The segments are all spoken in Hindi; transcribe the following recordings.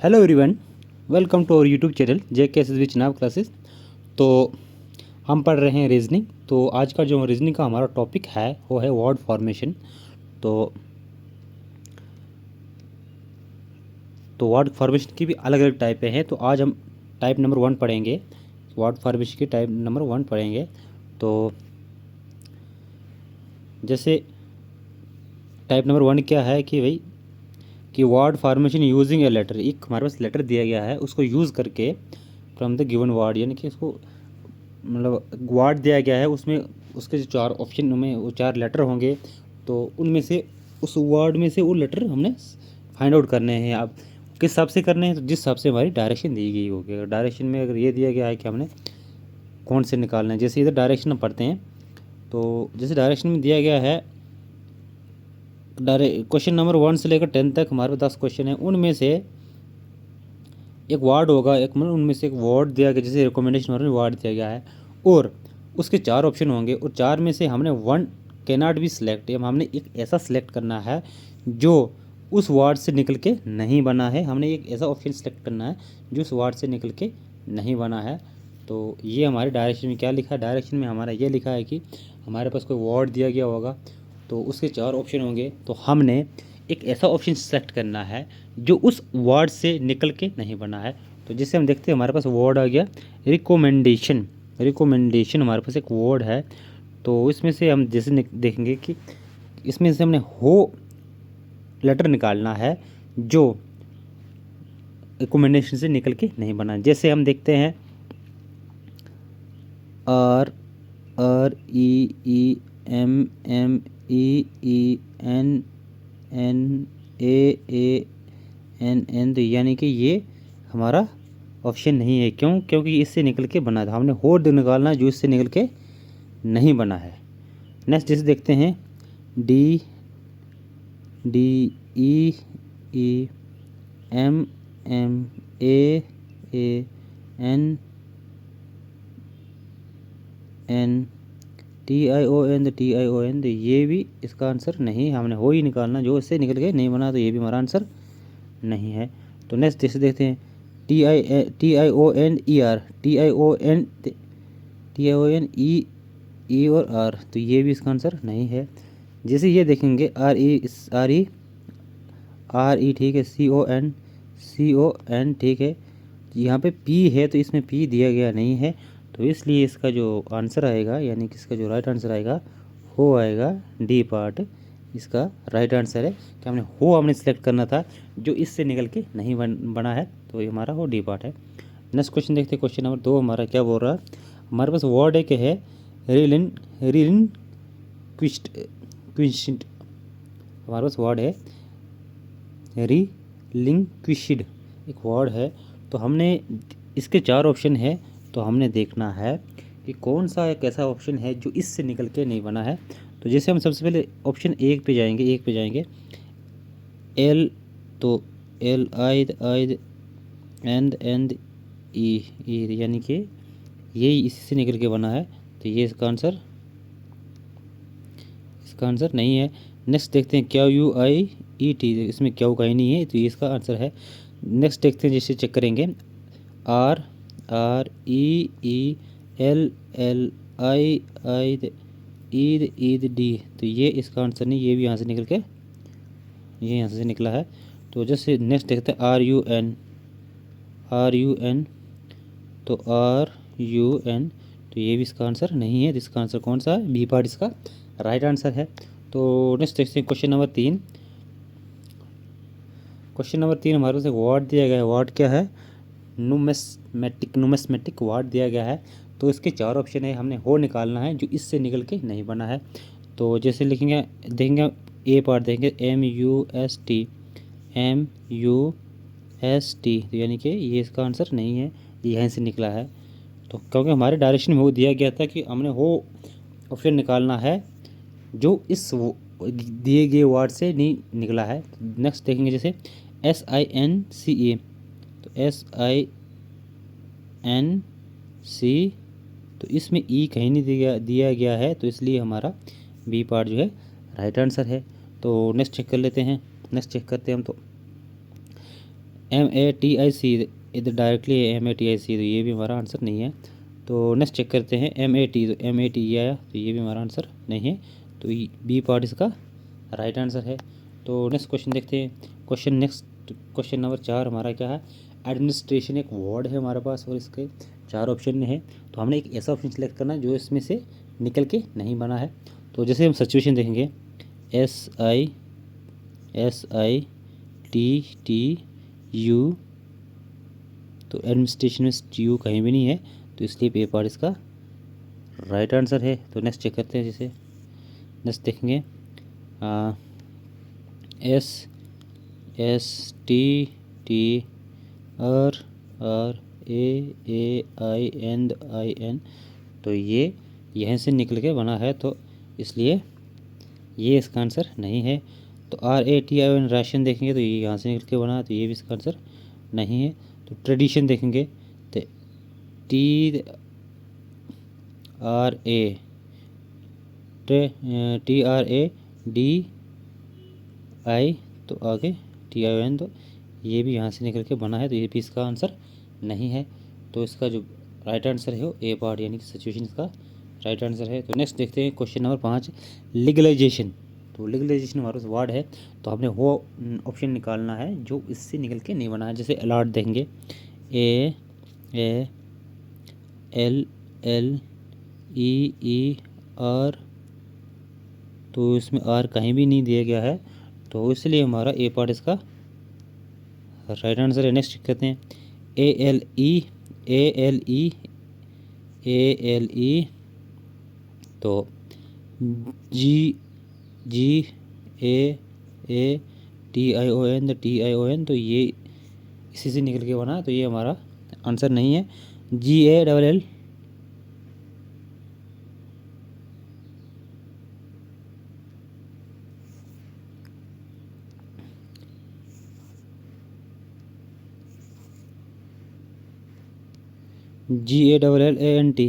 Hello everyone, welcome to our YouTube channel JKSSB चुनाव क्लासेस। तो हम पढ़ रहे हैं रीजनिंग। तो आज का जो रीजनिंग का हमारा टॉपिक है वो है वर्ड फॉर्मेशन। तो वर्ड फॉर्मेशन की भी अलग अलग टाइपें हैं। तो आज हम टाइप नंबर 1 पढ़ेंगे। वर्ड फॉर्मेशन की टाइप नंबर 1 पढ़ेंगे। तो जैसे टाइप नंबर 1 क्या है कि भाई कि word formation using a letter. एक हमारे पास लेटर दिया गया है, उसको यूज़ करके फ्रॉम द गिवन वर्ड, यानी कि उसको मतलब वर्ड दिया गया है, उसमें उसके जो 4 ऑप्शन में वो 4 लेटर होंगे। तो उनमें से उस वर्ड में से वो लेटर हमने फाइंड आउट करने हैं। अब किस हिसाब से करने हैं, तो जिस हिसाब से हमारी डायरेक्शन दी गई होगी। अगर डायरेक्शन में अगर ये दिया गया है कि हमने कौन से निकालना है, जैसे इधर डायरेक्शन हम पढ़ते हैं। तो जैसे डायरेक्शन में दिया गया है, क्वेश्चन नंबर 1 से लेकर 10 तक हमारे पास 10 क्वेश्चन हैं। उनमें से एक वर्ड होगा, एक मतलब उनमें से एक वर्ड दिया गया, जैसे रिकमेंडेशन वर्ड दिया गया है, और उसके 4 ऑप्शन होंगे। और 4 में से हमने 1 कैनॉट बी सिलेक्ट, या हमने एक ऐसा सिलेक्ट करना है जो उस वर्ड से निकल के नहीं बना है। हमने एक ऐसा ऑप्शन सेलेक्ट करना है जो उस वर्ड से निकल के नहीं बना है। तो ये हमारे डायरेक्शन में क्या लिखा है, डायरेक्शन में हमारा ये लिखा है कि हमारे पास कोई वर्ड दिया गया होगा, तो उसके 4 ऑप्शन होंगे। तो हमने एक ऐसा ऑप्शन सेलेक्ट करना है जो उस वर्ड से निकल के नहीं बना है। तो जिससे हम देखते हैं हमारे पास वर्ड आ गया रिकमेंडेशन। रिकमेंडेशन हमारे पास एक वर्ड है। तो इसमें से हम जैसे देखेंगे कि इसमें से हमने हो लेटर निकालना है जो रिकमेंडेशन से निकल के नहीं बना। जैसे हम देखते हैं R R E E M M E N N A N N, तो यानी कि ये हमारा ऑप्शन नहीं है। क्यों? क्योंकि इससे निकल के बना था। हमने होड निकालना जो इससे निकल के नहीं बना है। नेक्स्ट जैसे देखते हैं D D E E M M A N N T I O N, तो ये भी इसका आंसर नहीं। हमने हो ही निकालना जो इससे निकल के नहीं बना, तो ये भी हमारा आंसर नहीं है। तो नेक्स्ट जैसे देखते हैं T I O N E R, T I O N E और आर, तो ये भी इसका आंसर नहीं है। जैसे ये देखेंगे आर ई ठीक है, सी ओ एन ठीक है। यहाँ पे पी है, तो इसमें पी दिया गया नहीं है, तो इसलिए इसका जो आंसर आएगा, यानी कि इसका जो राइट आंसर आएगा वो आएगा डी पार्ट। इसका राइट आंसर है कि हमने सेलेक्ट करना था जो इससे निकल के नहीं बना है, तो ये हमारा वो डी पार्ट है। नेक्स्ट क्वेश्चन देखते हैं। क्वेश्चन नंबर 2 हमारा क्या बोल रहा है। हमारे पास वर्ड एक है रिलिन क्विस्ट। हमारे पास वर्ड है रिलिंक्विश्ड, एक वर्ड है। तो हमने इसके 4 ऑप्शन है, तो हमने देखना है कि कौन सा एक ऐसा ऑप्शन है जो इससे निकल के नहीं बना है। तो जैसे हम सबसे पहले ऑप्शन 1 पे जाएंगे एल, तो एल आई एंड ई, यानी कि ये इसी से निकल के बना है, तो ये इसका आंसर नहीं है। नेक्स्ट देखते हैं क्या यू आई ई टी, इसमें क्या का ही नहीं है, तो ये इसका आंसर है। नेक्स्ट देखते हैं, जैसे चेक करेंगे R E L L I Eid D, तो ये इसका आंसर नहीं, ये भी यहाँ से निकला है। तो जैसे नेक्स्ट देखते हैं आर यू एन, तो आर यू एन, तो ये भी इसका आंसर नहीं है। इसका आंसर कौन सा है? बी पार्ट इसका राइट आंसर है। तो नेक्स्ट देखते हैं क्वेश्चन नंबर 3। क्वेश्चन नंबर 3 हमारे पास एक वर्ड दिया गया है। वर्ड क्या है? नुमेस्मेटिक वर्ड दिया गया है। तो इसके 4 ऑप्शन है, हमने हो निकालना है जो इससे निकल के नहीं बना है। तो जैसे लिखेंगे, देखेंगे ए पार्ट देखेंगे MUST, तो यानी कि ये इसका आंसर नहीं है, ये यहीं से निकला है। तो क्योंकि हमारे डायरेक्शन में वो दिया गया था कि हमने हो ऑप्शन निकालना है जो इस दिए गए वर्ड से नहीं निकला है। नेक्स्ट देखेंगे जैसे SINCA, तो SINC, तो इसमें ई कहीं नहीं दिया गया है, तो इसलिए हमारा बी पार्ट जो है राइट आंसर है। तो नेक्स्ट चेक कर लेते हैं। नेक्स्ट चेक करते हैं हम। तो MATIC, इधर डायरेक्टली MATIC, तो ये भी हमारा आंसर नहीं है। तो नेक्स्ट चेक करते हैं MAT, तो MAT ये आया, तो ये भी हमारा आंसर नहीं है। तो बी पार्ट इसका राइट आंसर है। तो नेक्स्ट क्वेश्चन देखते हैं। क्वेश्चन नंबर 4 हमारा क्या है, एडमिनिस्ट्रेशन एक वर्ड है हमारे पास और इसके 4 ऑप्शन में है। तो हमने एक ऐसा ऑप्शन सेलेक्ट करना है जो इसमें से निकल के नहीं बना है। तो जैसे हम सिचुएशन देखेंगे, SITTU, तो एडमिनिस्ट्रेशन में यू कहीं भी नहीं है, तो इसलिए पे पार्ट इसका राइट आंसर है। तो नेक्स्ट चेक करते हैं। जैसे नेक्स्ट देखेंगे STTRAAIN, तो ये यहीं से निकल के बना है, तो इसलिए ये इसका आंसर नहीं है। तो RATION राशन देखेंगे, तो ये यहाँ से निकल के बना है, तो ये भी इसका आंसर नहीं है। तो ट्रेडिशन देखेंगे, तो TRADI, तो आगे TION, तो ये भी यहाँ से निकल के बना है, तो ये भी इसका आंसर नहीं है। तो इसका जो राइट आंसर है वो ए पार्ट यानी कि सिचुएशन इसका राइट आंसर है। तो नेक्स्ट देखते हैं क्वेश्चन नंबर 5, लीगलाइजेशन। तो लीगलाइजेशन हमारा वर्ड है, तो हमने वो ऑप्शन निकालना है जो इससे निकल के नहीं बना है। जैसे अलॉट देंगे, ALLER, तो इसमें आर कहीं भी नहीं दिया गया है, तो इसलिए हमारा ए पार्ट इसका राइट आंसर है। नेक्स्ट करते हैं ALE, तो GAATION, तो TION, तो ये इसी से निकल के बना है, तो ये हमारा आंसर नहीं है। GALL, GALLANT,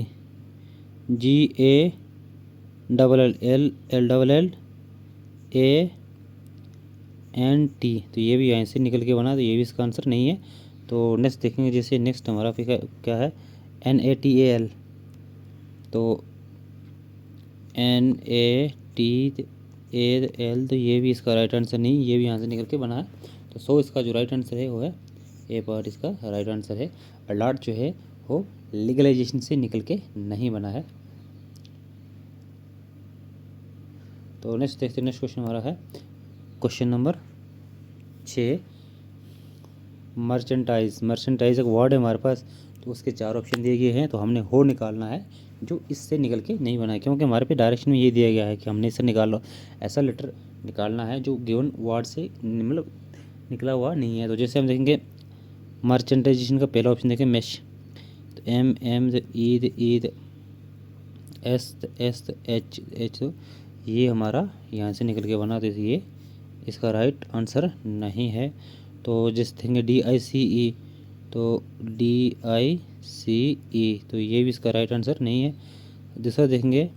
GALLLANT, तो ये भी यहाँ से निकल के बना, तो ये भी इसका आंसर नहीं है। तो नेक्स्ट देखेंगे। जैसे नेक्स्ट हमारा फिर क्या है, NATAL, तो NATAL, तो ये भी इसका राइट आंसर नहीं, ये भी यहाँ से निकल के बना है। तो इसका जो राइट आंसर है वो है ए पार्ट इसका राइट आंसर है। अलॉट जो है वो लीगलाइजेशन से निकल के नहीं बना है। तो नेक्स्ट देखते हैं। नेक्स्ट क्वेश्चन हमारा है क्वेश्चन नंबर 6, मर्चेंटाइज एक वर्ड है हमारे पास, तो उसके 4 ऑप्शन दिए गए हैं। तो हमने हो निकालना है जो इससे निकल के नहीं बना है, क्योंकि हमारे पे डायरेक्शन में ये दिया गया है कि हमने इससे ऐसा लेटर निकालना है जो गिवन वर्ड से मतलब निकला हुआ नहीं है। तो जैसे हम देखेंगे मर्चेंटाइजेशन का पहला ऑप्शन देखें, मेश, तो MM, ईद, एस, एच, तो ये हमारा यहाँ से निकल के बना, तो ये इसका राइट आंसर नहीं है। तो जैसे देखेंगे DICE, तो DICE, तो ये भी इसका राइट आंसर नहीं है। दूसरा देखेंगे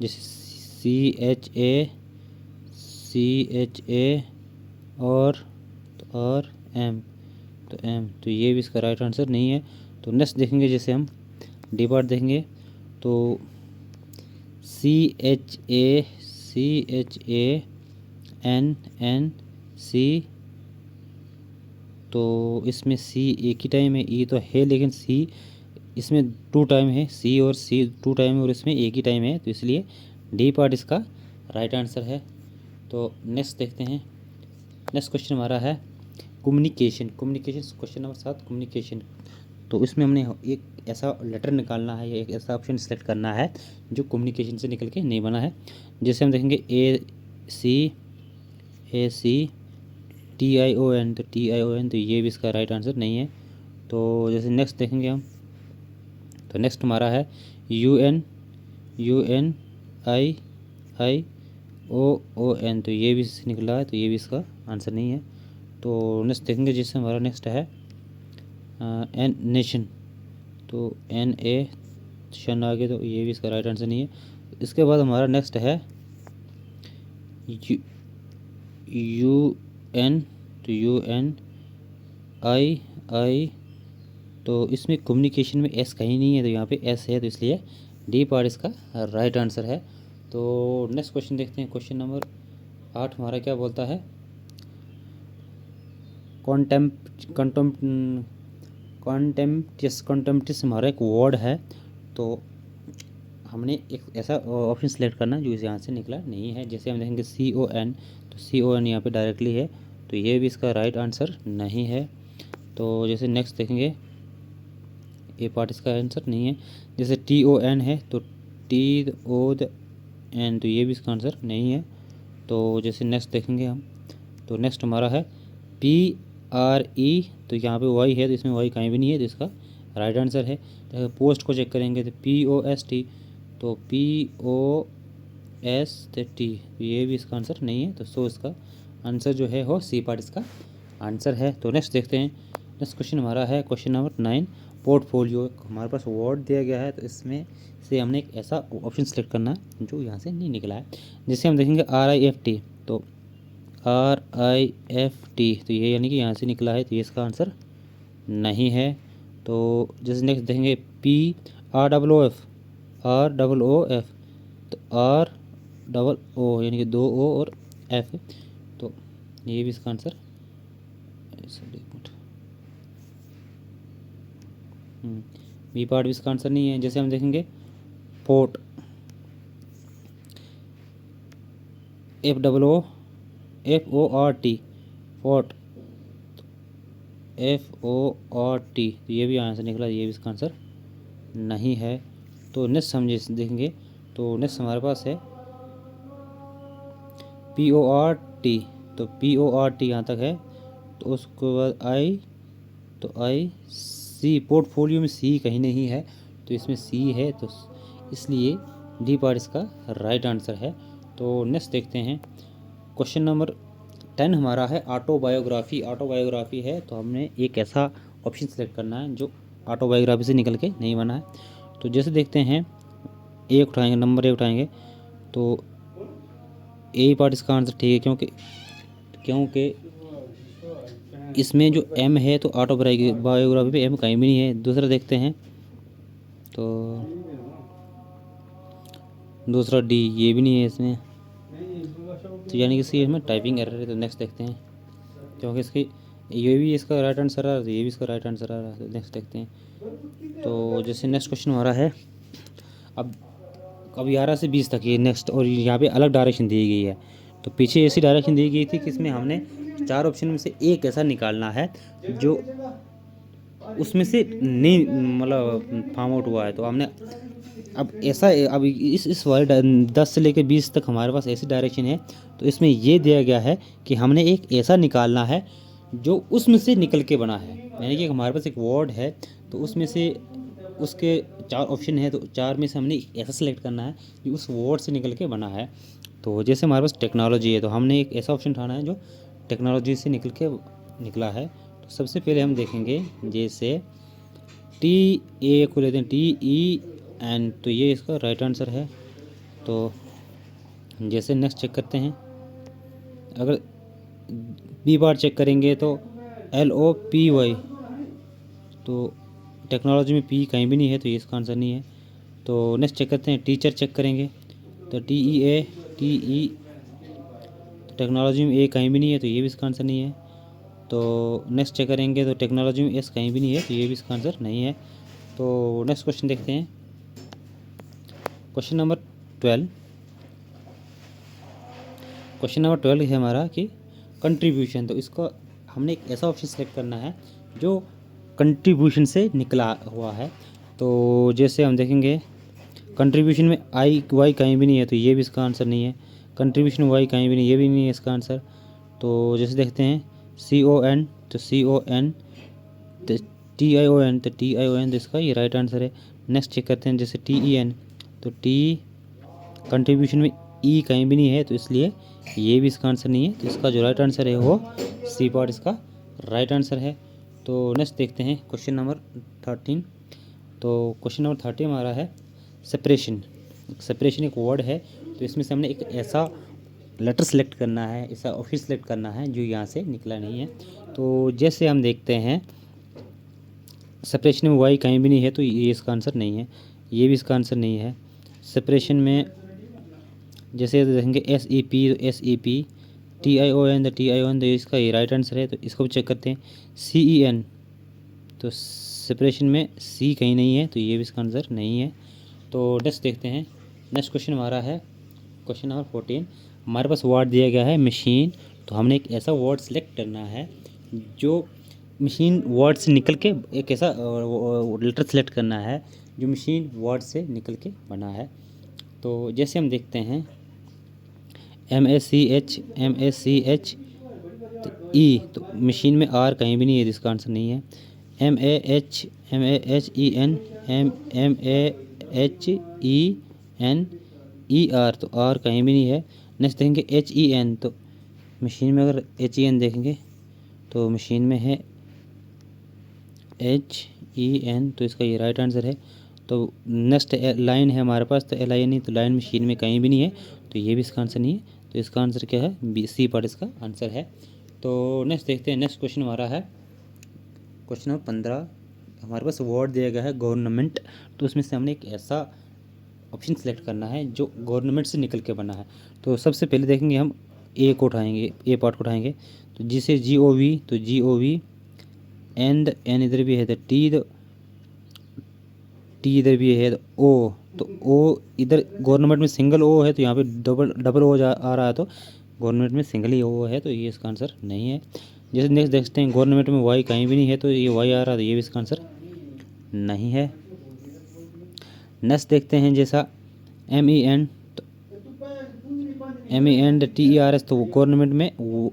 जैसे CHA और M, तो ये भी इसका राइट आंसर नहीं है। तो नेक्स्ट देखेंगे, जैसे हम डी पार्ट देखेंगे, तो CHANNC, तो इसमें C एक ही टाइम है, E तो है लेकिन C इसमें 2 टाइम है, C और C 2 टाइम है और इसमें एक ही टाइम है, तो इसलिए डी पार्ट इसका राइट आंसर है। तो नेक्स्ट देखते हैं। नेक्स्ट क्वेश्चन हमारा है कम्युनिकेशन क्वेश्चन नंबर 7, कम्युनिकेशन। तो इसमें हमने एक ऐसा लेटर निकालना है या एक ऐसा ऑप्शन सेलेक्ट करना है जो कम्युनिकेशन से निकल के नहीं बना है। जैसे हम देखेंगे AC TION, तो TION, तो ये भी इसका राइट आंसर नहीं है। तो जैसे नेक्स्ट देखेंगे हम, तो नेक्स्ट हमारा है UNION, तो ये भी निकला है, तो ये भी इसका आंसर नहीं है। तो नेक्स्ट देखेंगे, जिससे हमारा नेक्स्ट है नेशन, तो NA आगे, तो ये भी इसका राइट आंसर नहीं है। इसके बाद हमारा नेक्स्ट है यू यू एन, तो यू एन आई आई, तो इसमें कम्युनिकेशन में एस कहीं नहीं है, तो यहाँ पे एस है, तो इसलिए डी पार्ट इसका राइट आंसर है। तो नेक्स्ट क्वेश्चन देखते हैं। क्वेश्चन नंबर 8 हमारा क्या बोलता है, कॉन्टेम्प्टिस हमारा एक वर्ड है। तो हमने एक ऐसा ऑप्शन सेलेक्ट करना जो इस यहाँ से निकला नहीं है। जैसे हम देखेंगे CON, तो CON यहाँ पे डायरेक्टली है, तो ये भी इसका राइट आंसर नहीं है। तो जैसे नेक्स्ट देखेंगे, ये पार्ट इसका आंसर नहीं है। जैसे TON है, तो TON, तो ये भी इसका आंसर नहीं है। तो जैसे नेक्स्ट देखेंगे हम, तो नेक्स्ट हमारा है PRE, तो यहाँ पे वाई है, तो इसमें वाई कहीं भी नहीं है, तो इसका राइट आंसर है। तो पोस्ट को चेक करेंगे तो POST, तो POST, ये भी इसका आंसर नहीं है। तो सो इसका आंसर जो है वो सी पार्ट इसका आंसर है। तो नेक्स्ट देखते हैं। नेक्स्ट क्वेश्चन हमारा है क्वेश्चन नंबर 9, पोर्टफोलियो। हमारे पास वर्ड दिया गया है, तो इसमें से हमने एक ऐसा ऑप्शन सेलेक्ट करना है जो यहाँ से नहीं निकला है। जैसे हम देखेंगे RIFT, तो RIFT, तो ये यानी कि यहाँ से निकला है, तो ये इसका आंसर नहीं है। तो जैसे नेक्स्ट देखेंगे PROOF, तो ROO यानी कि 2 O और F, तो ये भी इसका आंसर बी पार्ट भी इसका आंसर नहीं है। जैसे हम देखेंगे पोर्ट, FOORT, पोर्ट, FORT, तो ये भी आंसर निकला, ये भी इसका आंसर नहीं है। तो नेक्स्ट हम जैसे देखेंगे, तो नेक्स्ट हमारे पास है PORT, तो PORT यहाँ तक है। तो उसके बाद C, पोर्टफोलियो में C कहीं नहीं है, तो इसमें C है, तो इसलिए डी पार्ट इसका राइट आंसर है। तो नेक्स्ट देखते हैं। क्वेश्चन नंबर 10 हमारा है ऑटोबायोग्राफी। ऑटोबायोग्राफी है, तो हमने एक ऐसा ऑप्शन सेलेक्ट करना है जो ऑटोबायोग्राफी से निकल के नहीं बना है। तो जैसे देखते हैं, एक उठाएंगे, नंबर 1 उठाएंगे, तो ए पार्ट इसका आंसर ठीक है, क्योंकि इसमें जो M है, तो ऑटोबायोग्राफी पे M कहीं भी नहीं है। दूसरा देखते हैं, तो दूसरा D, ये भी नहीं है इसमें, तो यानी कि इसमें टाइपिंग एरर है। तो नेक्स्ट देखते हैं, क्योंकि इसकी ये भी इसका राइट आंसर आ रहा है, तो ये भी इसका राइट आंसर आ रहा है। तो नेक्स्ट देखते हैं। तो जैसे नेक्स्ट क्वेश्चन हमारा है, अब 11 से 20 तक ये नेक्स्ट, और यहाँ पे अलग डायरेक्शन दी गई है। तो पीछे ऐसी डायरेक्शन दी गई थी कि इसमें हमने 4 ऑप्शन में से एक ऐसा निकालना है जो उसमें से नहीं मतलब फार्म आउट हुआ है। तो हमने अब ऐसा, अब इस वाले 10 से लेकर 20 तक हमारे पास ऐसी डायरेक्शन है। तो इसमें ये दिया गया है कि हमने एक ऐसा निकालना है जो उसमें से निकल के बना है। यानी कि हमारे पास एक वर्ड है, तो उसमें से उसके 4 ऑप्शन है, तो 4 में से हमने ऐसा सेलेक्ट करना है जो उस वर्ड से निकल के बना है। तो जैसे हमारे पास टेक्नोलॉजी है, तो हमने एक ऐसा ऑप्शन उठाना है जो टेक्नोलॉजी से निकला है। तो सबसे पहले हम देखेंगे, जैसे TE को लेते हैं, TEN, तो ये इसका राइट आंसर है। तो जैसे नेक्स्ट चेक करते हैं, अगर बी पार्ट चेक करेंगे तो LOPY, तो टेक्नोलॉजी में P कहीं भी नहीं है, तो ये इसका आंसर नहीं है। तो नेक्स्ट चेक करते हैं, टीचर चेक करेंगे तो TEA, तो टेक्नोलॉजी में A कहीं भी नहीं है, तो ये भी इसका आंसर नहीं है। तो नेक्स्ट चेक करेंगे तो टेक्नोलॉजी में S कहीं भी नहीं है, तो ये भी इसका आंसर नहीं है। तो नेक्स्ट क्वेश्चन देखते हैं। क्वेश्चन नंबर 12, क्वेश्चन नंबर 12 है हमारा कि कंट्रीब्यूशन। तो इसको हमने एक ऐसा ऑप्शन सेलेक्ट करना है जो कंट्रीब्यूशन से निकला हुआ है। तो जैसे हम देखेंगे, कंट्रीब्यूशन में IY कहीं भी नहीं है, तो ये भी इसका आंसर नहीं है। कंट्रीब्यूशन Y कहीं भी नहीं, ये भी नहीं है इसका आंसर। तो जैसे देखते हैं CON, तो CON, तो TION, तो TION, तो इसका ये राइट आंसर है। नेक्स्ट चेक करते हैं, जैसे TEN, तो कंट्रीब्यूशन में E कहीं भी नहीं है, तो इसलिए ये भी इसका आंसर नहीं है। तो इसका जो राइट आंसर है वो C पार्ट इसका राइट आंसर है। तो नेक्स्ट देखते हैं क्वेश्चन नंबर 13। तो क्वेश्चन नंबर 13 हमारा है सेपरेशन। सेपरेशन एक वर्ड है, तो इसमें से हमने एक ऐसा लेटर सेलेक्ट करना है, ऐसा ऑप्शन सेलेक्ट करना है जो यहाँ से निकला नहीं है। तो जैसे हम देखते हैं सेपरेशन में वाई कहीं भी नहीं है तो ये इसका आंसर नहीं है, ये भी इसका आंसर नहीं है। सेपरेशन में जैसे देखेंगे SEP TION तो इसका ये राइट आंसर है, तो इसको भी चेक करते हैं। CEN तो सेपरेशन में सी कहीं नहीं है तो ये भी इसका आंसर नहीं है। तो नेक्स्ट देखते हैं, नेक्स्ट क्वेश्चन हमारा है क्वेश्चन नंबर 14। हमारे पास वर्ड दिया गया है मशीन, तो हमने एक ऐसा वर्ड सेलेक्ट करना है जो मशीन वर्ड से निकल के, एक ऐसा लेटर सेलेक्ट करना है जो मशीन वर्ड से निकल के बना है। तो जैसे हम देखते हैं MACH तो ई, तो मशीन में आर कहीं भी नहीं है, इसका आंसर नहीं है। MAHEN तो आर कहीं भी नहीं है। नेक्स्ट देखेंगे HEN, तो मशीन में अगर HEN देखेंगे तो मशीन में है HEN, तो इसका ये राइट आंसर है। तो नेक्स्ट लाइन है हमारे पास, तो LINE, तो लाइन मशीन में कहीं भी नहीं है तो ये भी इसका आंसर नहीं है। तो इसका आंसर क्या है, BC पार्ट इसका आंसर है। तो नेक्स्ट देखते हैं, नेक्स्ट क्वेश्चन हमारा है क्वेश्चन नंबर 15। हमारे पास वर्ड दिया गया है गवर्नमेंट, तो उसमें से हमने एक ऐसा ऑप्शन सेलेक्ट करना है जो गवर्नमेंट से निकल के बना है। तो सबसे पहले देखेंगे हम ए को उठाएंगे, ए पार्ट को उठाएंगे, तो जिसे GOV, तो GOV एंड एन इधर भी है, तो टी इधर भी है, तो ओ इधर गवर्नमेंट में सिंगल ओ है, तो यहाँ पे डबल ओ आ रहा है, तो गवर्नमेंट में सिंगल ही ओ है, तो ये इसका आंसर नहीं है। जैसे नेक्स्ट देखते हैं गवर्नमेंट में वाई कहीं भी नहीं है, तो ये वाई आ रहा है, तो ये भी इसका आंसर नहीं है। नेक्स्ट देखते हैं जैसा MEN, तो MENTERS, तो गवर्नमेंट में वो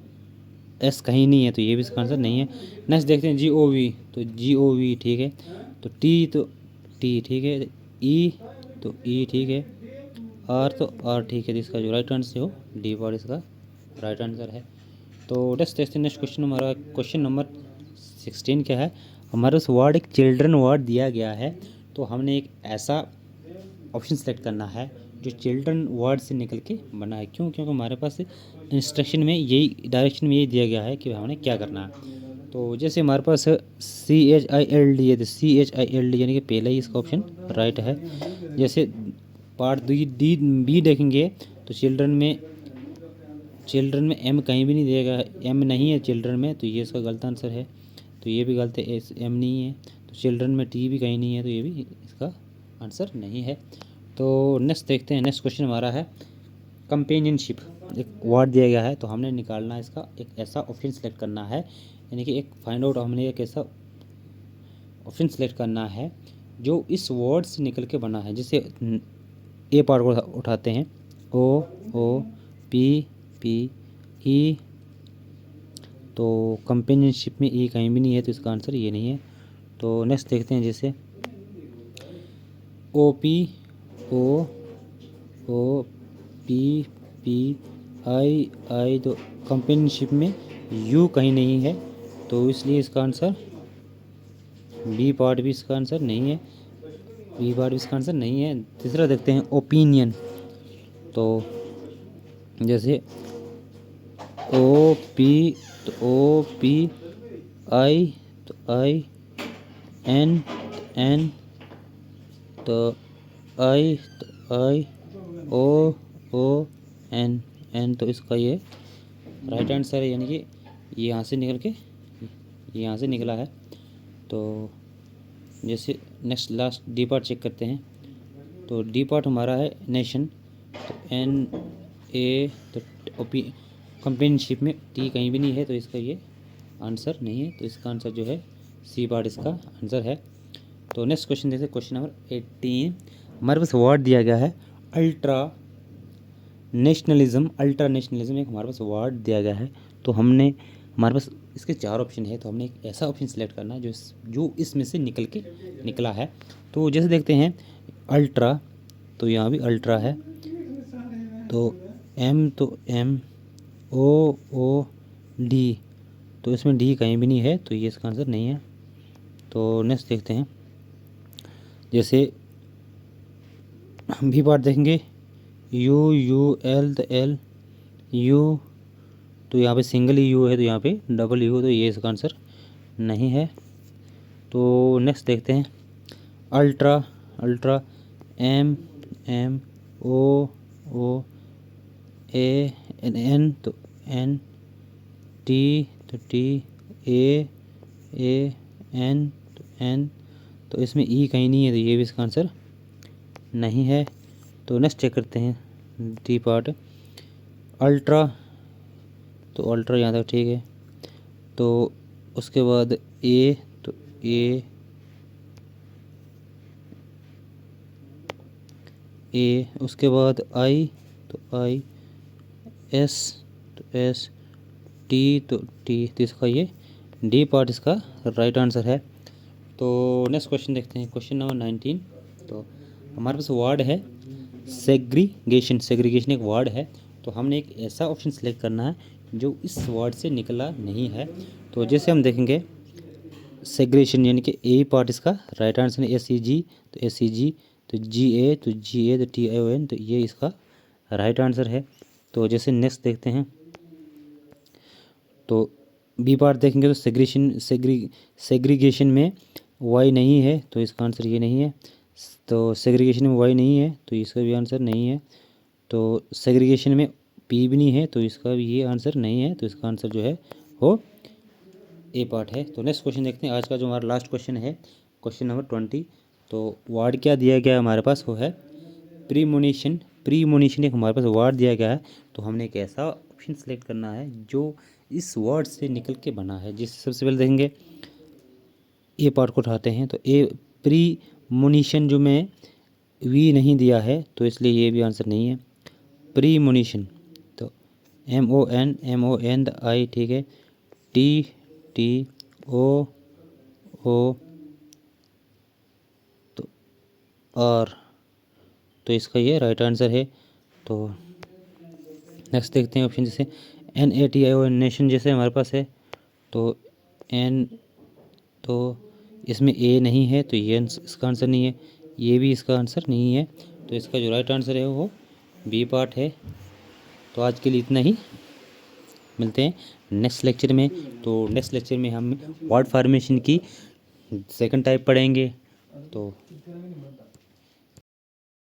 एस कहीं नहीं है, तो ये भी इसका आंसर नहीं है। नेक्स्ट देखते हैं GOV, तो GOV ठीक है, तो टी ठीक है, ई तो ई ठीक है, आर तो आर ठीक है, तो इसका जो राइट आंसर हो डी पार्ट इसका राइट आंसर है। तो नेक्स्ट देखते हैं, नेक्स्ट क्वेश्चन हमारा क्वेश्चन नंबर 16 क्या है। हमारे उस वर्ड एक चिल्ड्रन वर्ड दिया गया है, तो हमने एक ऐसा ऑप्शन सेलेक्ट करना है जो चिल्ड्रन वर्ड से निकल के बना है। क्योंकि हमारे पास इंस्ट्रक्शन में यही डायरेक्शन में यही दिया गया है कि हमने क्या करना है। तो जैसे हमारे पास CHILD है, तो CHILD यानी कि पहला ही इसका ऑप्शन राइट है। जैसे पार्ट बी देखेंगे तो चिल्ड्रन में एम कहीं भी नहीं दिएगा, एम नहीं है चिल्ड्रन में, तो ये इसका गलत आंसर है। तो ये भी गलत है, एम नहीं है। तो चिल्ड्रन में टी भी कहीं नहीं है, तो ये भी इसका आंसर नहीं है। तो नेक्स्ट देखते हैं, नेक्स्ट क्वेश्चन हमारा है कंपेनियनशिप। एक वर्ड दिया गया है, तो हमने निकालना है इसका एक ऐसा ऑप्शन सेलेक्ट करना है, यानी कि एक फाइंड आउट, हमने एक ऐसा ऑप्शन सेलेक्ट करना है जो इस वर्ड से निकल के बना है। जैसे ए पार्ट को उठाते हैं, OPPE, तो कंपेनियनशिप में ई कहीं भी नहीं है, तो इसका आंसर ये नहीं है। तो नेक्स्ट देखते हैं, जैसे OPPI, तो कंपेनियनशिप में यू कहीं नहीं है, तो इसलिए इसका आंसर बी पार्ट भी इसका आंसर नहीं है, बी पार्ट भी इसका आंसर नहीं है। तीसरा देखते हैं ओपिनियन, तो जैसे OPI, तो IN, तो ON, तो इसका ये राइट आंसर है, यानी कि ये यहाँ से निकल के यहाँ से निकला है। तो जैसे next last D part check करते हैं, तो डी पार्ट हमारा है नेशन, तो NA, तो कंपेनियनशिप में टी कहीं भी नहीं है, तो इसका ये आंसर नहीं है। तो इसका आंसर जो है सी पार्ट इसका आंसर है। तो नेक्स्ट क्वेश्चन देखते हैं, क्वेश्चन नंबर 18। हमारे पास वर्ड दिया गया है अल्ट्रा नेशनलिज्म एक हमारे पास वर्ड दिया गया है। तो हमारे पास इसके 4 ऑप्शन है, तो हमने एक ऐसा ऑप्शन सेलेक्ट करना है जो इसमें से निकला है। तो जैसे देखते हैं अल्ट्रा, तो यहाँ भी अल्ट्रा है, तो MOD, तो इसमें डी कहीं भी नहीं है, तो ये इसका आंसर नहीं है। तो नेक्स्ट देखते हैं, जैसे भी पार्ट देखेंगे UUL, तो L यू, तो यहाँ पे सिंगल यू है, तो यहाँ पे डबल यू, तो ये इसका आंसर नहीं है। तो नेक्स्ट देखते हैं ultra. Ultra M M O O A N N, तो एन, टी तो टी, ए एन तो एन, तो इसमें ई कहीं नहीं है, तो ये भी इसका आंसर नहीं है। तो नेक्स्ट चेक करते हैं डी पार्ट। अल्ट्रा, तो अल्ट्रा यहाँ तक ठीक है। तो उसके बाद ए, तो ए उसके बाद आई, तो आई, एस, तो एस, टी, तो टी, तो इसका ये डी पार्ट इसका राइट आंसर है। तो नेक्स्ट क्वेश्चन देखते हैं, क्वेश्चन नंबर 19। तो हमारे पास वर्ड है सेग्रीगेशन। सेग्रीगेशन एक वर्ड है, तो हमने एक ऐसा ऑप्शन सेलेक्ट करना है जो इस वर्ड से निकला नहीं है। तो जैसे हम देखेंगे सेग्रीगेशन यानी कि ए पार्ट इसका राइट आंसर है, एस ई जी, तो एस ई जी, तो जी ए, तो जी ए, तो टी आई ओ एन, तो ये इसका राइट आंसर है। तो जैसे नेक्स्ट देखते हैं, तो बी पार्ट देखेंगे तो सेग्रीगेशन में वाई नहीं है, तो इसका आंसर ये नहीं है। तो सेग्रीगेशन में वाई नहीं है, तो इसका भी आंसर नहीं है। तो सेग्रीगेशन में पी भी नहीं है, तो इसका भी ये आंसर नहीं है। तो इसका आंसर जो है वो ए पार्ट है। तो नेक्स्ट क्वेश्चन देखते हैं, आज का जो हमारा लास्ट क्वेश्चन है, क्वेश्चन नंबर 20। तो वर्ड क्या दिया गया है हमारे पास, वो है प्रीमोनिशन। प्रीमोनिशन एक हमारे पास वर्ड दिया गया है, तो हमने एक ऐसा ऑप्शन सेलेक्ट करना है जो इस वर्ड से निकल के बना है। जिस सबसे पहले देखेंगे ए पार्ट को उठाते हैं, तो ए प्रीमोनिशन जो में वी नहीं दिया है, तो इसलिए ये भी आंसर नहीं है। प्रीमोनिशन, तो एम ओ एन द आई, ठीक है, टी टी ओ ओ, तो आर, तो इसका ये राइट आंसर है। तो नेक्स्ट देखते हैं ऑप्शन, जैसे N A T I O N, nation जैसे हमारे पास है, तो एन, तो इसमें ए नहीं है, तो ये इसका आंसर नहीं है, ये भी इसका आंसर नहीं है। तो इसका जो राइट आंसर है वो बी पार्ट है। तो आज के लिए इतना ही, मिलते हैं नेक्स्ट लेक्चर में। तो नेक्स्ट लेक्चर में हम वर्ड फॉर्मेशन की सेकंड टाइप पढ़ेंगे। तो